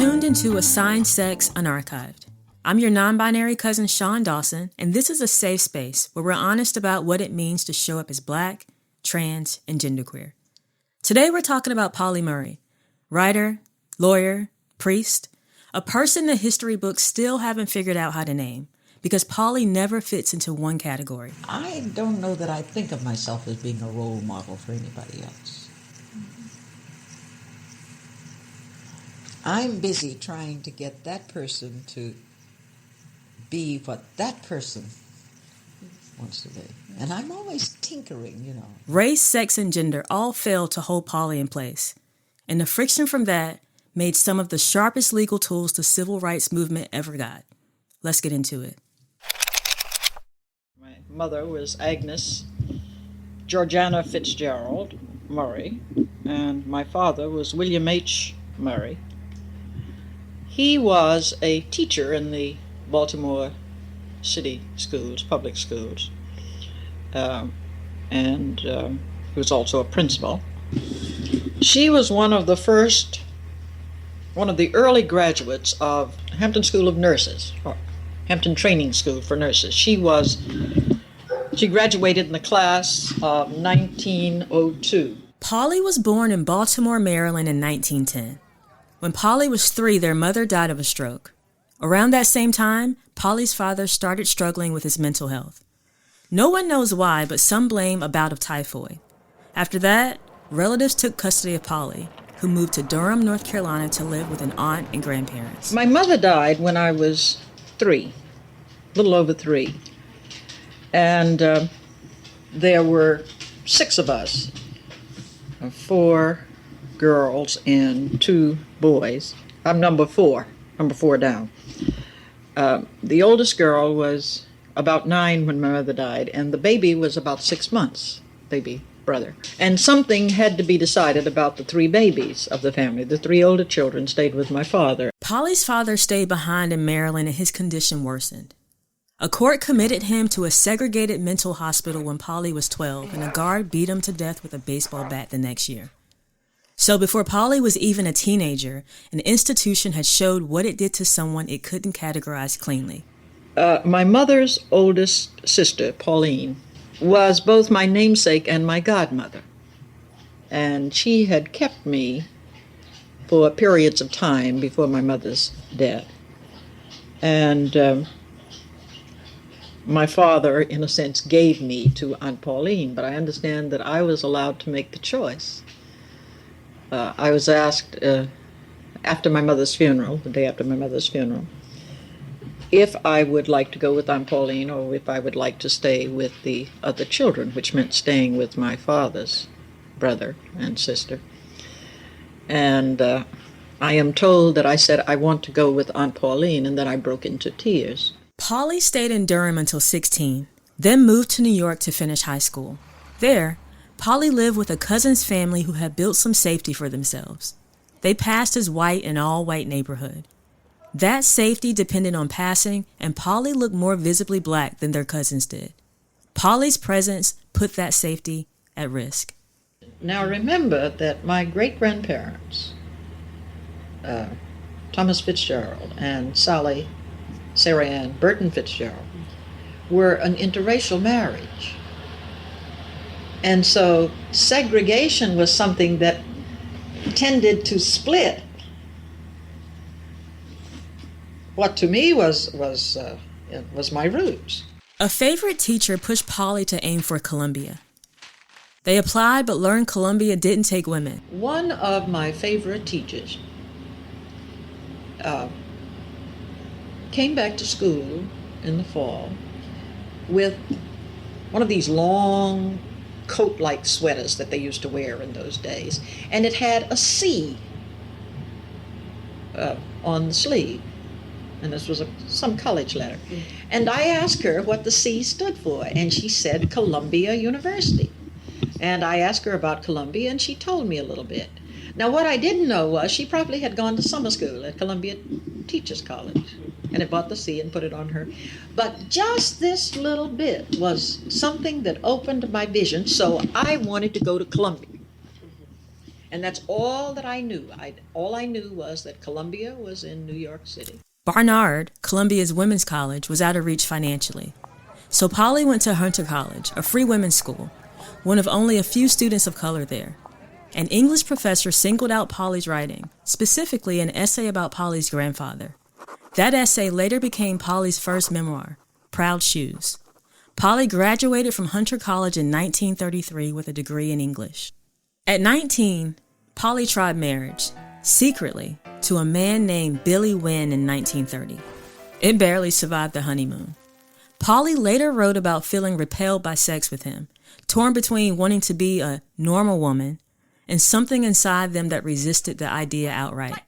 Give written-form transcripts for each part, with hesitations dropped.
tuned into Assigned Sex Unarchived. I'm your non-binary cousin Shaun Dawson, and this is a safe space where we're honest about what it means to show up as Black, trans, and genderqueer. Today we're talking about Pauli Murray, writer, lawyer, priest, a person the history books still haven't figured out how to name, because Pauli never fits into one category. I don't know that I think of myself as being a role model for anybody else. I'm busy trying to get that person to be what that person wants to be. And I'm always tinkering, Race, sex, and gender all failed to hold Pauli in place. And the friction from that made some of the sharpest legal tools the civil rights movement ever got. Let's get into it. My mother was Agnes Georgiana Fitzgerald Murray, and my father was William H. Murray. He was a teacher in the Baltimore city schools, public schools, and he was also a principal. She was one of the early graduates of Hampton School of Nurses, or Hampton Training School for Nurses. She graduated in the class of 1902. Pauli was born in Baltimore, Maryland in 1910. When Pauli was 3, their mother died of a stroke. Around that same time, Pauli's father started struggling with his mental health. No one knows why, but some blame a bout of typhoid. After that, relatives took custody of Pauli, who moved to Durham, North Carolina to live with an aunt and grandparents. My mother died when I was 3, a little over 3. And there were 6 of us, 4 girls and 2 boys. I'm number 4 down. The oldest girl was about 9 when my mother died, and the baby was about 6 months, baby brother. And something had to be decided about the 3 babies of the family. The 3 older children stayed with my father. Pauli's father stayed behind in Maryland and his condition worsened. A court committed him to a segregated mental hospital when Pauli was 12, and a guard beat him to death with a baseball bat the next year. So before Pauli was even a teenager, an institution had showed what it did to someone it couldn't categorize cleanly. My mother's oldest sister, Pauline, was both my namesake and my godmother. And she had kept me for periods of time before my mother's death. And my father, in a sense, gave me to Aunt Pauline, but I understand that I was allowed to make the choice. I was asked after my mother's funeral, the day after my mother's funeral, if I would like to go with Aunt Pauline or if I would like to stay with the other children, which meant staying with my father's brother and sister. And I am told that I said I want to go with Aunt Pauline, and then I broke into tears. Pauli stayed in Durham until 16, then moved to New York to finish high school. There, Pauli lived with a cousin's family who had built some safety for themselves. They passed as white in an all-white neighborhood. That safety depended on passing, and Pauli looked more visibly Black than their cousins did. Pauli's presence put that safety at risk. Now remember that my great-grandparents, Thomas Fitzgerald and Sarah Ann Burton Fitzgerald, were an interracial marriage. And so segregation was something that tended to split what to me was my roots. A favorite teacher pushed Pauli to aim for Columbia. They applied but learned Columbia didn't take women. One of my favorite teachers came back to school in the fall with one of these long coat-like sweaters that they used to wear in those days, and it had a C on the sleeve, and this was some college letter. And I asked her what the C stood for, and she said Columbia University. And I asked her about Columbia, and she told me a little bit. Now, what I didn't know was she probably had gone to summer school at Columbia Teachers College and had bought the C and put it on her. But just this little bit was something that opened my vision, so I wanted to go to Columbia. And that's all that I knew. All I knew was that Columbia was in New York City. Barnard, Columbia's women's college, was out of reach financially. So Pauli went to Hunter College, a free women's school, one of only a few students of color there. An English professor singled out Pauli's writing, specifically an essay about Pauli's grandfather. That essay later became Pauli's first memoir, Proud Shoes. Pauli graduated from Hunter College in 1933 with a degree in English. At 19, Pauli tried marriage, secretly, to a man named Billy Wynn in 1930. It barely survived the honeymoon. Pauli later wrote about feeling repelled by sex with him, torn between wanting to be a normal woman and something inside them that resisted the idea outright.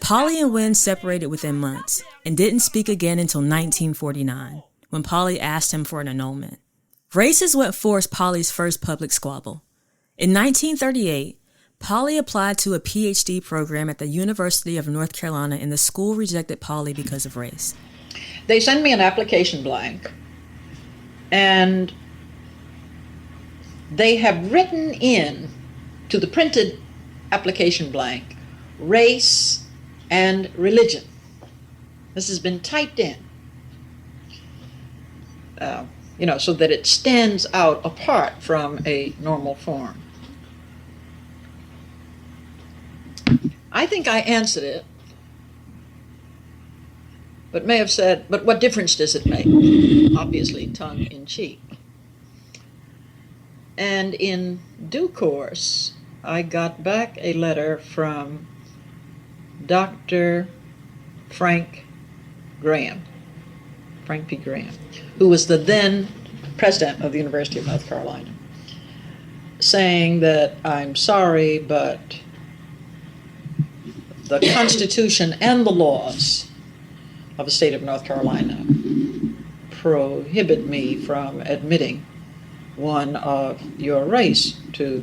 Pauli and Wynn separated within months and didn't speak again until 1949, when Pauli asked him for an annulment. Race is what forced Pauli's first public squabble. In 1938, Pauli applied to a PhD program at the University of North Carolina, and the school rejected Pauli because of race. They sent me an application blank, and they have written in to the printed application blank race and religion. This has been typed in, so that it stands out apart from a normal form. I think I answered it, but may have said, but what difference does it make? Obviously, tongue in cheek. And in due course, I got back a letter from Dr. Frank P. Graham, who was the then president of the University of North Carolina, saying that I'm sorry, but the Constitution and the laws of the state of North Carolina prohibit me from admitting one of your race to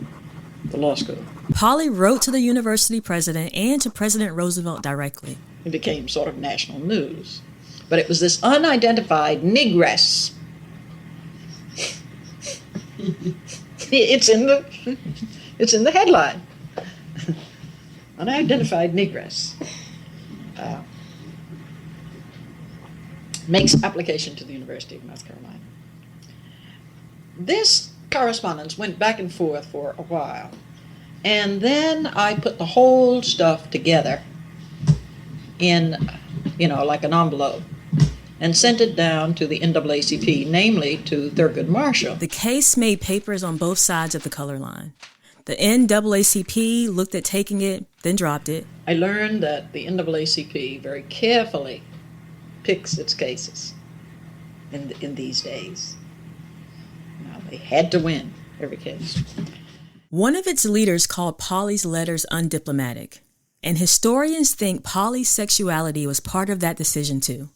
the law school. Pauli wrote to the university president and to President Roosevelt directly. It became sort of national news. But it was this unidentified negress. It's in the headline. Unidentified negress makes application to the University of North Carolina. This correspondence went back and forth for a while, and then I put the whole stuff together in, like an envelope, and sent it down to the NAACP, namely to Thurgood Marshall. The case made papers on both sides of the color line. The NAACP looked at taking it, then dropped it. I learned that the NAACP very carefully picks its cases in these days. Now, they had to win every case. One of its leaders called Pauli's letters undiplomatic, and historians think Pauli's sexuality was part of that decision too.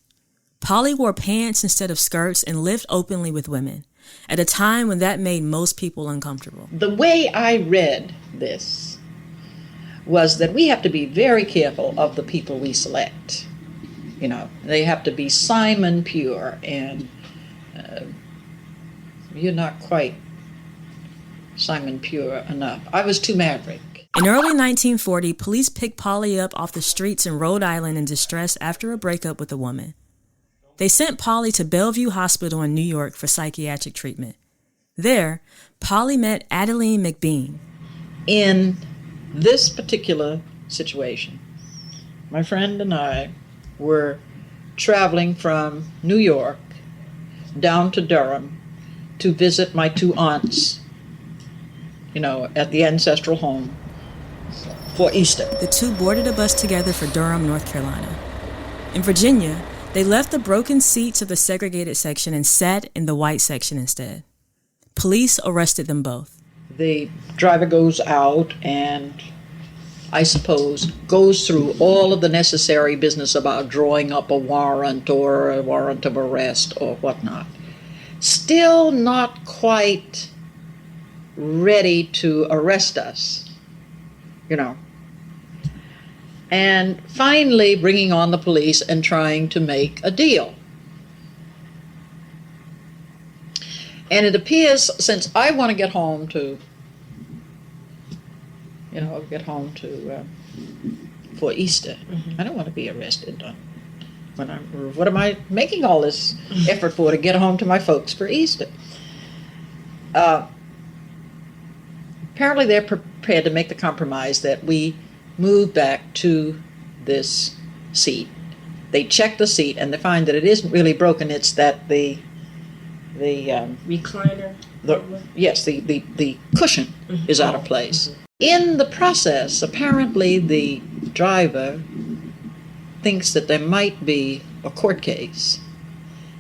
Pauli wore pants instead of skirts and lived openly with women, at a time when that made most people uncomfortable. The way I read this was that we have to be very careful of the people we select. They have to be Simon pure, and you're not quite Simon pure enough. I was too maverick. In early 1940, police picked Pauli up off the streets in Rhode Island in distress after a breakup with a woman. They sent Pauli to Bellevue Hospital in New York for psychiatric treatment. There, Pauli met Adeline McBean. In this particular situation, my friend and I were traveling from New York down to Durham to visit my two aunts, at the ancestral home for Easter. The two boarded a bus together for Durham, North Carolina. In Virginia, they left the broken seats of the segregated section and sat in the white section instead. Police arrested them both. The driver goes out and, I suppose, goes through all of the necessary business about drawing up a warrant or a warrant of arrest or whatnot. Still not quite ready to arrest us, and finally bringing on the police and trying to make a deal. And it appears, since I want to get home to get home for Easter. I don't want to be arrested. What am I making all this effort for, to get home to my folks for Easter? Apparently they're prepared to make the compromise that we move back to this seat. They check the seat and they find that it isn't really broken. It's that the recliner. The cushion is out of place. In the process, apparently the driver thinks that there might be a court case,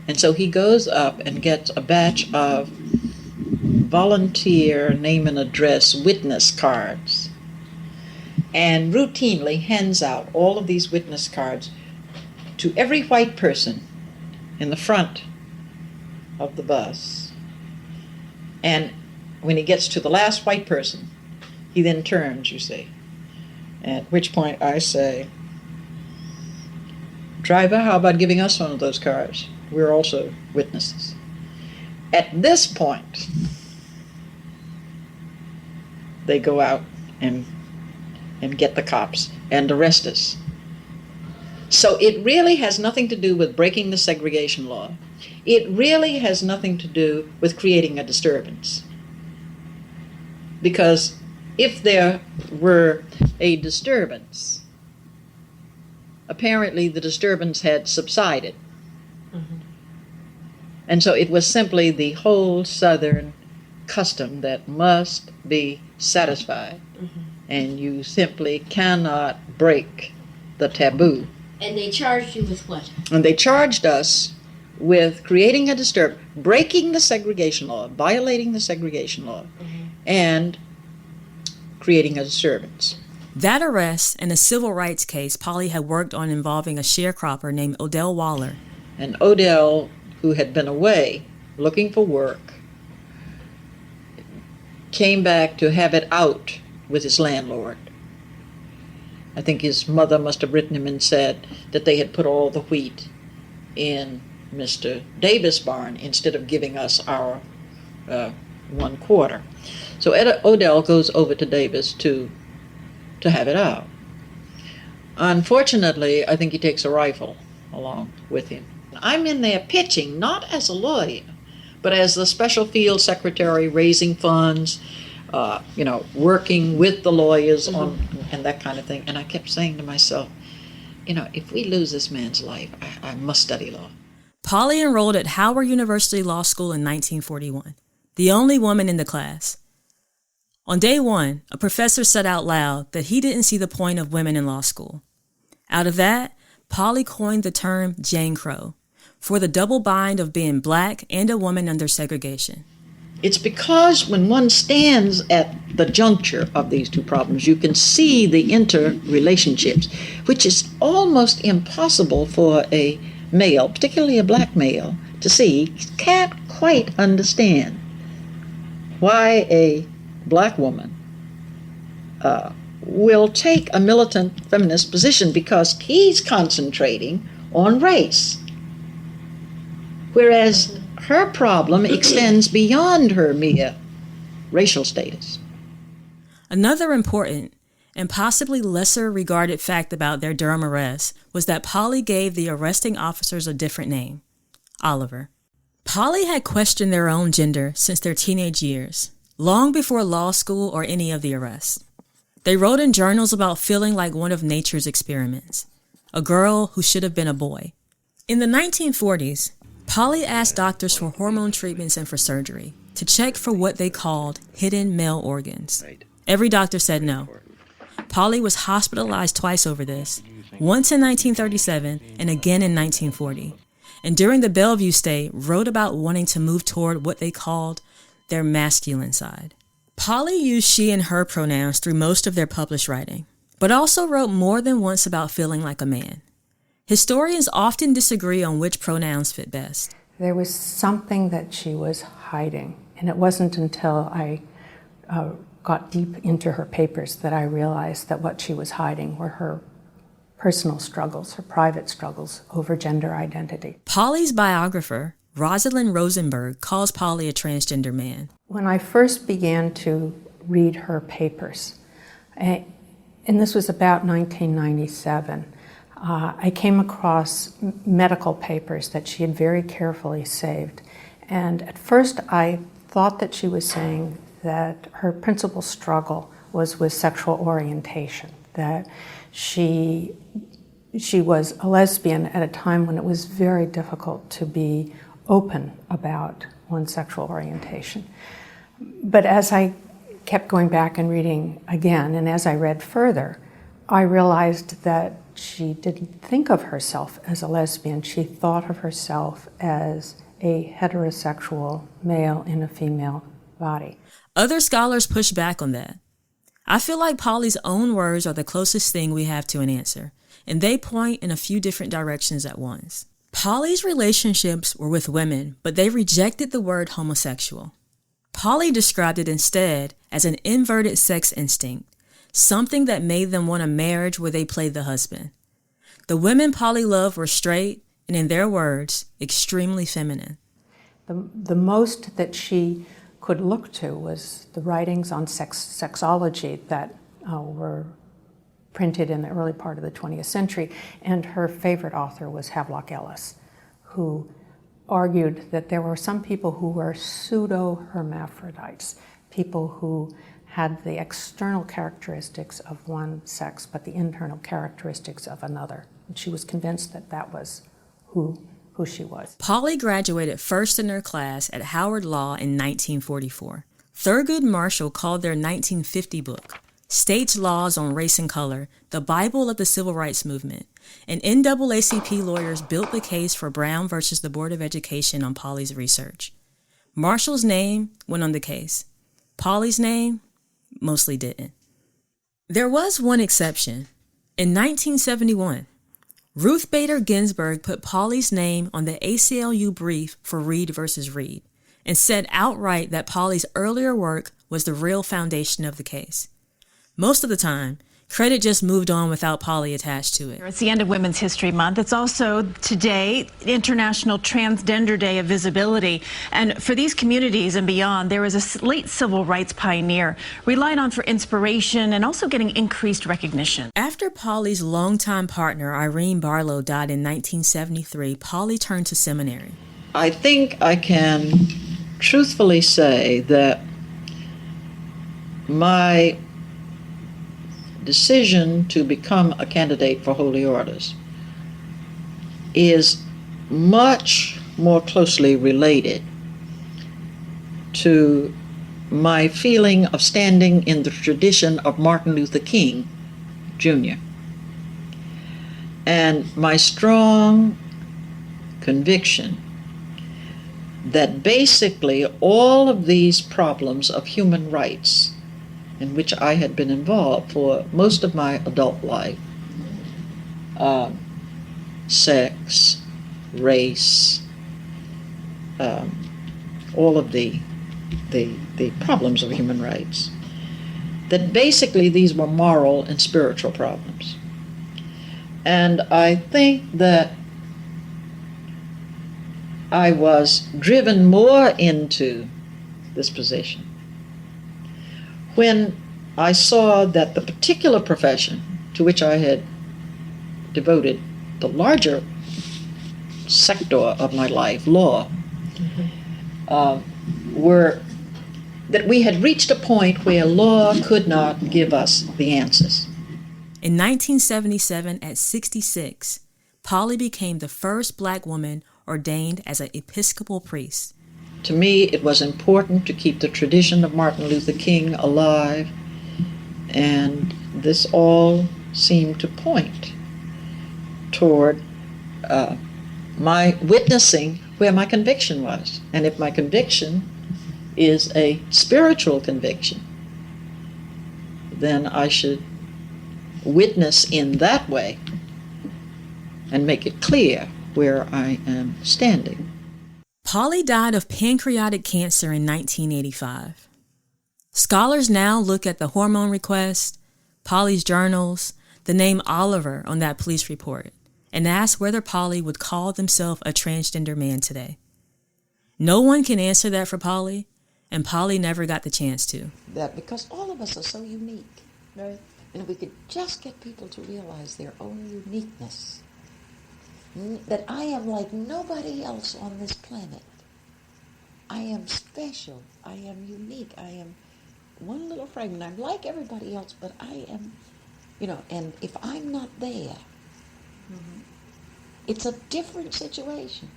and so he goes up and gets a batch of volunteer name and address witness cards and routinely hands out all of these witness cards to every white person in the front of the bus. And when he gets to the last white person, he then turns, you see, at which point I say, "Driver, how about giving us one of those cards? We're also witnesses." At this point, they go out and get the cops and arrest us. So it really has nothing to do with breaking the segregation law. It really has nothing to do with creating a disturbance. Because if there were a disturbance, apparently the disturbance had subsided. And so it was simply the whole Southern custom that must be satisfied. And you simply cannot break the taboo. And they charged you with what? And they charged us with creating a disturbance, breaking the segregation law, violating the segregation law, and creating a disturbance. That arrest and a civil rights case Pauli had worked on involving a sharecropper named Odell Waller. And Odell, who had been away looking for work, came back to have it out with his landlord. I think his mother must have written him and said that they had put all the wheat in Mr. Davis' barn instead of giving us our 1/4. So Odell goes over to Davis to have it out. Unfortunately, I think he takes a rifle along with him. I'm in there pitching, not as a lawyer, but as the special field secretary, raising funds, working with the lawyers on and that kind of thing. And I kept saying to myself, if we lose this man's life, I must study law. Pauli enrolled at Howard University Law School in 1941, the only woman in the class. On day one, a professor said out loud that he didn't see the point of women in law school. Out of that, Pauli coined the term Jane Crow for the double bind of being black and a woman under segregation. It's because when one stands at the juncture of these two problems, you can see the interrelationships, which is almost impossible for a male, particularly a black male, to see. He can't quite understand why a black woman will take a militant feminist position, because he's concentrating on race, whereas her problem extends beyond her mere racial status. Another important and possibly lesser regarded fact about their Durham arrest was that Pauli gave the arresting officers a different name, Oliver. Pauli had questioned their own gender since their teenage years, long before law school or any of the arrests. They wrote in journals about feeling like one of nature's experiments, a girl who should have been a boy. In the 1940s, Pauli asked doctors for hormone treatments and for surgery to check for what they called hidden male organs. Every doctor said no. Pauli was hospitalized twice over this, once in 1937 and again in 1940. And during the Bellevue stay, wrote about wanting to move toward what they called their masculine side. Pauli used she and her pronouns through most of their published writing, but also wrote more than once about feeling like a man. Historians often disagree on which pronouns fit best. There was something that she was hiding, and it wasn't until I got deep into her papers that I realized that what she was hiding were her personal struggles, her private struggles over gender identity. Pauli's biographer, Rosalind Rosenberg, calls Pauli a transgender man. When I first began to read her papers And this was about 1997. I came across medical papers that she had very carefully saved. And at first I thought that she was saying that her principal struggle was with sexual orientation, that she was a lesbian at a time when it was very difficult to be open about one's sexual orientation. But as I kept going back and reading again, and as I read further, I realized that she didn't think of herself as a lesbian. She thought of herself as a heterosexual male in a female body. Other scholars push back on that. I feel like Pauli's own words are the closest thing we have to an answer, and they point in a few different directions at once. Pauli's relationships were with women, but they rejected the word homosexual. Pauli described it instead as an inverted sex instinct, something that made them want a marriage where they played the husband. The women Pauli loved were straight and, in their words, extremely feminine. The most that she could look to was the writings on sexology that were printed in the early part of the 20th century, and her favorite author was Havelock Ellis, who argued that there were some people who were pseudo-hermaphrodites, people who had the external characteristics of one sex but the internal characteristics of another. And she was convinced that that was who she was. Pauli graduated first in her class at Howard Law in 1944. Thurgood Marshall called their 1950 book, States' Laws on Race and Color, the Bible of the Civil Rights Movement, and NAACP lawyers built the case for Brown versus the Board of Education on Pauli's research. Marshall's name went on the case. Pauli's name mostly didn't. There was one exception. In 1971, Ruth Bader Ginsburg put Pauli's name on the ACLU brief for Reed versus Reed and said outright that Pauli's earlier work was the real foundation of the case. Most of the time, credit just moved on without Pauli attached to it. It's the end of Women's History Month. It's also today International Transgender Day of Visibility. And for these communities and beyond, there was a late civil rights pioneer relied on for inspiration and also getting increased recognition. After Pauli's longtime partner, Irene Barlow, died in 1973, Pauli turned to seminary. I think I can truthfully say that my decision to become a candidate for holy orders is much more closely related to my feeling of standing in the tradition of Martin Luther King Jr. and my strong conviction that basically all of these problems of human rights in which I had been involved for most of my adult life, sex, race, all of the problems of human rights, that basically these were moral and spiritual problems. And I think that I was driven more into this position when I saw that the particular profession to which I had devoted the larger sector of my life, law, that we had reached a point where law could not give us the answers. In 1977, at 66, Pauli became the first Black woman ordained as an Episcopal priest. To me, it was important to keep the tradition of Martin Luther King alive, and this all seemed to point toward my witnessing where my conviction was. And if my conviction is a spiritual conviction, then I should witness in that way and make it clear where I am standing. Pauli died of pancreatic cancer in 1985. Scholars now look at the hormone request, Pauli's journals, the name Oliver on that police report, and ask whether Pauli would call himself a transgender man today. No one can answer that for Pauli, and Pauli never got the chance to. That because all of us are so unique. Right. And if we could just get people to realize their own uniqueness, that I am like nobody else on this planet. I am special. I am unique. I am one little fragment. I'm like everybody else, but I am, and if I'm not there, it's a different situation.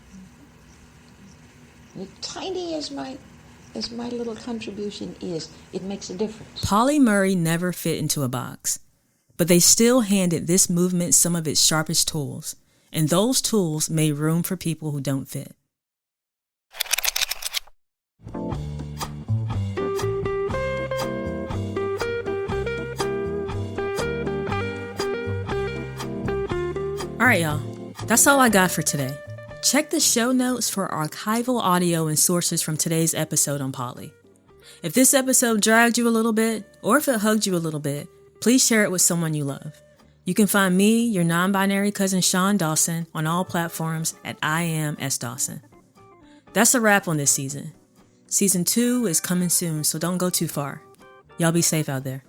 And as tiny as my little contribution is, it makes a difference. Pauli Murray never fit into a box, but they still handed this movement some of its sharpest tools, and those tools made room for people who don't fit. All right, y'all. That's all I got for today. Check the show notes for archival audio and sources from today's episode on Pauli. If this episode dragged you a little bit, or if it hugged you a little bit, please share it with someone you love. You can find me, your non-binary cousin Shaun Dawson, on all platforms at @IamSDawson. That's a wrap on this season. Season 2 is coming soon, so don't go too far. Y'all be safe out there.